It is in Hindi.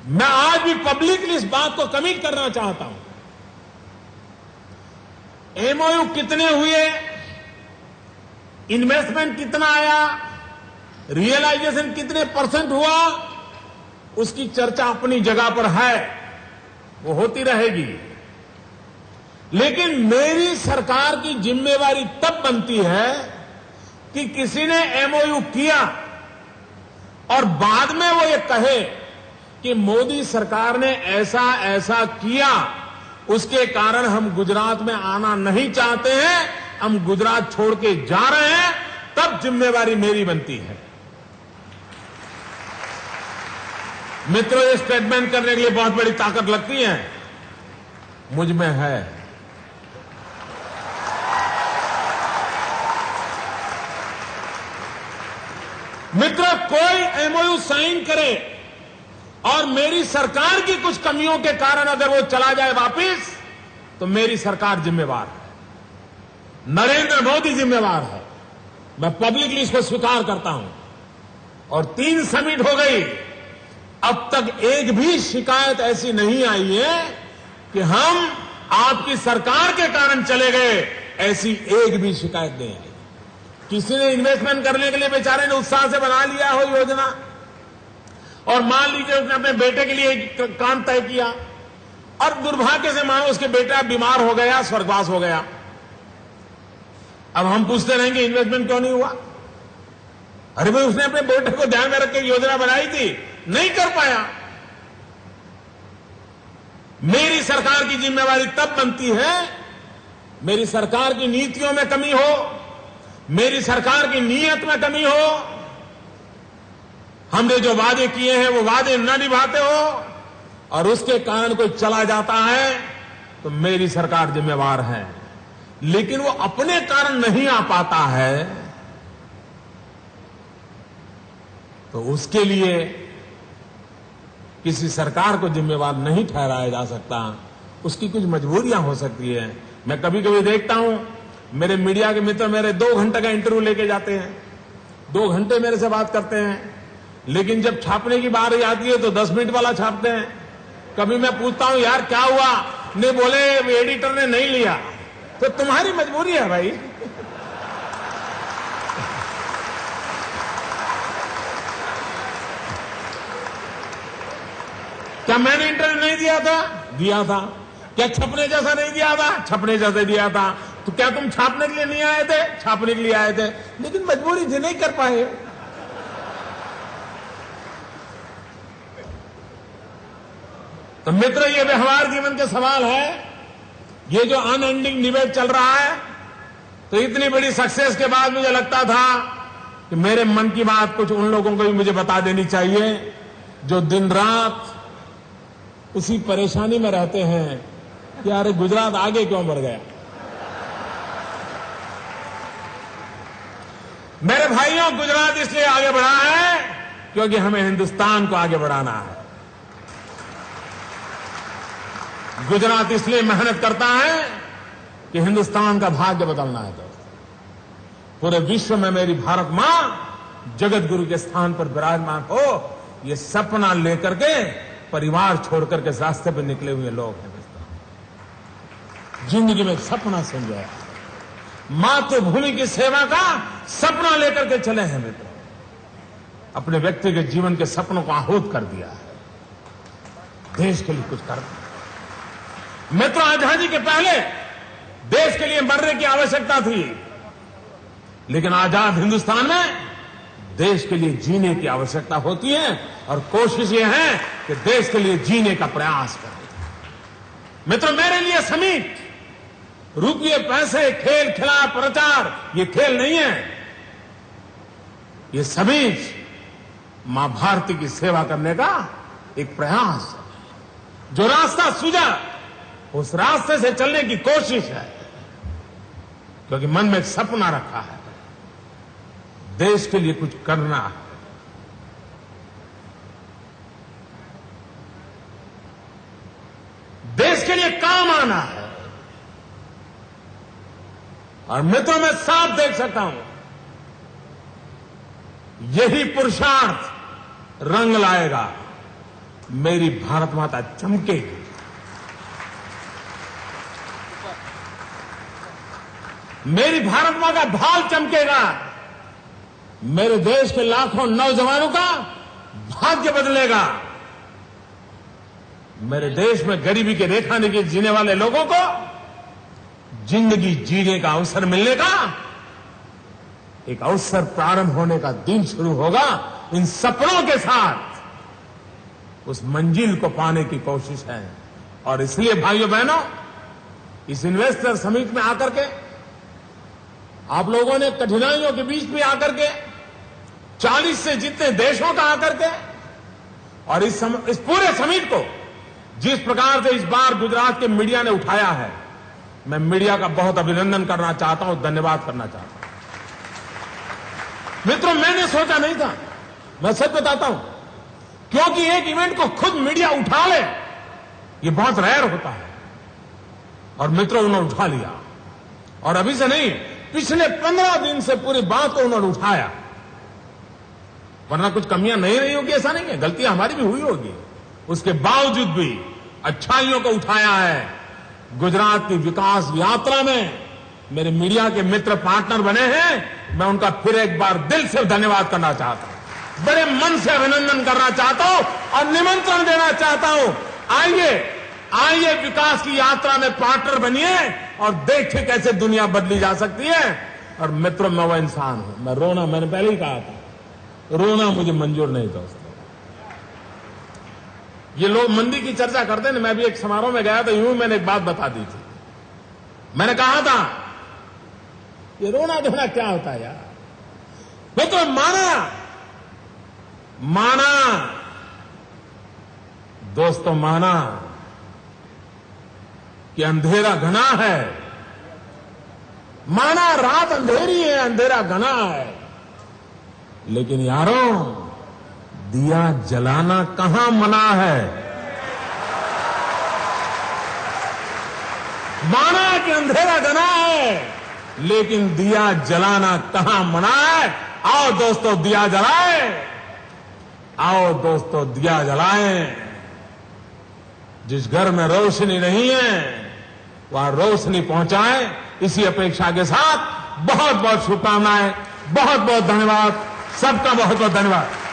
मैं आज भी पब्लिकली इस बात को कमिट करना चाहता हूं। एमओयू कितने हुए, इन्वेस्टमेंट कितना आया, रियलाइजेशन कितने % हुआ, उसकी चर्चा अपनी जगह पर है, वो होती रहेगी। लेकिन मेरी सरकार की जिम्मेवारी तब बनती है कि किसी ने एमओयू किया और बाद में वो ये कहे कि मोदी सरकार ने ऐसा ऐसा किया, उसके कारण हम गुजरात में आना नहीं चाहते हैं, हम गुजरात छोड़ के जा रहे हैं, तब जिम्मेवारी मेरी बनती है। मित्रों, ये स्टेटमेंट करने के लिए बहुत बड़ी ताकत लगती है, मुझ में है। मित्रों, कोई एमओयू साइन करे और मेरी सरकार की कुछ कमियों के कारण अगर वो चला जाए वापिस, तो मेरी सरकार जिम्मेवार है, नरेंद्र मोदी जिम्मेवार है। मैं पब्लिकली इसको स्वीकार करता हूं। और 3 समिट हो गई, अब तक एक भी शिकायत ऐसी नहीं आई है कि हम आपकी सरकार के कारण चले गए, ऐसी एक भी शिकायत नहीं आई। किसी ने इन्वेस्टमेंट करने के लिए बेचारे ने उत्साह से बना लिया हो योजना, और मान लीजिए उसने अपने बेटे के लिए काम तय किया और दुर्भाग्य से मानो उसके बेटा बीमार हो गया, स्वर्गवास हो गया। अब हम पूछते रहेंगे इन्वेस्टमेंट क्यों नहीं हुआ? अरे भाई, उसने अपने बेटे को ध्यान में रख के योजना बनाई थी, नहीं कर पाया। मेरी सरकार की जिम्मेवारी तब बनती है, मेरी सरकार की नीतियों में कमी हो, मेरी सरकार की नीयत में कमी हो, हमने जो वादे किए हैं वो वादे न निभाते हो, और उसके कारण कोई चला जाता है, तो मेरी सरकार जिम्मेवार है। लेकिन वो अपने कारण नहीं आ पाता है, तो उसके लिए किसी सरकार को जिम्मेवार नहीं ठहराया जा सकता। उसकी कुछ मजबूरियां हो सकती है। मैं कभी कभी देखता हूं, मेरे मीडिया के मित्र मेरे 2 घंटे का इंटरव्यू लेके जाते हैं, 2 घंटे मेरे से बात करते हैं, लेकिन जब छापने की बारी आती है तो 10 मिनट वाला छापते हैं। कभी मैं पूछता हूं, यार क्या हुआ? नहीं, बोले एडिटर ने नहीं लिया। तो तुम्हारी मजबूरी है भाई। क्या मैंने इंटरव्यू नहीं दिया था? दिया था। क्या छपने जैसा नहीं दिया था? छपने जैसा दिया था। तो क्या तुम छापने के लिए नहीं आए थे? छापने के लिए आए थे, लेकिन मजबूरी थी, नहीं कर पाए। तो मित्र, ये व्यवहार जीवन के सवाल है। ये जो अनएंडिंग डिबेट चल रहा है, तो इतनी बड़ी सक्सेस के बाद मुझे लगता था कि मेरे मन की बात कुछ उन लोगों को भी मुझे बता देनी चाहिए जो दिन रात उसी परेशानी में रहते हैं कि अरे गुजरात आगे क्यों बढ़ गया। मेरे भाइयों, गुजरात इसलिए आगे बढ़ा है क्योंकि हमें हिंदुस्तान को आगे बढ़ाना है। गुजरात इसलिए मेहनत करता है कि हिंदुस्तान का भाग्य बदलना है। तो पूरे विश्व में मेरी भारत मां जगत गुरु के स्थान पर विराजमान हो, ये सपना लेकर के परिवार छोड़कर के रास्ते पर निकले हुए लोग हैं। जिंदगी में सपना समझाया, मातृभूमि की सेवा का सपना लेकर के चले हैं मित्र। अपने व्यक्तिगत जीवन के सपनों को आहूत कर दिया है, देश के लिए कुछ कर दिया। मित्र, आजादी के पहले देश के लिए मरने की आवश्यकता थी, लेकिन आजाद हिंदुस्तान में देश के लिए जीने की आवश्यकता होती है, और कोशिश यह है कि देश के लिए जीने का प्रयास करें। मित्र, मेरे लिए समिट, रुपये पैसे, खेल खिला प्रचार, ये खेल नहीं है। ये समिट मां भारती की सेवा करने का एक प्रयास है। जो रास्ता सूझा, उस रास्ते से चलने की कोशिश है, क्योंकि मन में एक सपना रखा है, देश के लिए कुछ करना है। देश के लिए काम आना है। और मित्रों, मैं साफ देख सकता हूं, यही पुरुषार्थ रंग लाएगा, मेरी भारत माता चमकेगी। मेरी भारत मां का भाल चमकेगा। मेरे देश के लाखों नौजवानों का भाग्य बदलेगा। मेरे देश में गरीबी की रेखा नीचे जीने वाले लोगों को जिंदगी जीने का अवसर मिलने का एक अवसर प्रारंभ होने का दिन शुरू होगा। इन सपनों के साथ उस मंजिल को पाने की कोशिश है। और इसलिए भाइयों बहनों, इस इन्वेस्टर समिट में आकर के आप लोगों ने कठिनाइयों के बीच में आकर के 40 से जितने देशों का आकर के और इस पूरे समिट को जिस प्रकार से इस बार गुजरात के मीडिया ने उठाया है, मैं मीडिया का बहुत अभिनंदन करना चाहता हूं, धन्यवाद करना चाहता हूं। मित्रों, मैंने सोचा नहीं था, मैं सच बताता हूं, क्योंकि एक इवेंट को खुद मीडिया उठा ले ये बहुत रेयर होता है। और मित्रों, उन्होंने उठा लिया। और अभी से नहीं, पिछले 15 दिन से पूरी बात को उन्होंने उठाया। वरना कुछ कमियां नहीं रही होगी ऐसा नहीं है, गलतियां हमारी भी हुई होगी। उसके बावजूद भी अच्छाइयों को उठाया है। गुजरात की विकास यात्रा में मेरे मीडिया के मित्र पार्टनर बने हैं। मैं उनका फिर एक बार दिल से धन्यवाद करना चाहता हूं, बड़े मन से अभिनंदन करना चाहता हूं और निमंत्रण देना चाहता हूं। आइए विकास की यात्रा में पार्टनर बनिए और देखिए कैसे दुनिया बदली जा सकती है। और मित्रों, मैं वो इंसान हूं, मैं रोना, मैंने पहले ही कहा था, रोना मुझे मंजूर नहीं दोस्तों। ये लोग मंदी की चर्चा करते हैं। मैं भी एक समारोह में गया था, यूं मैंने एक बात बता दी थी। मैंने कहा था ये रोना धोना क्या होता है यार। मैं तो माना दोस्तों, माना कि अंधेरा घना है, माना रात अंधेरी है, अंधेरा घना है, लेकिन यारों दिया जलाना कहां मना है। माना कि अंधेरा घना है, लेकिन दिया जलाना कहां मना है। आओ दोस्तों दिया जलाएं, आओ दोस्तों दिया जलाएं। जिस घर में रोशनी नहीं है वहां रोशनी पहुंचाएं। इसी अपेक्षा के साथ बहुत बहुत शुभकामनाएं, बहुत बहुत धन्यवाद, सबका बहुत बहुत धन्यवाद।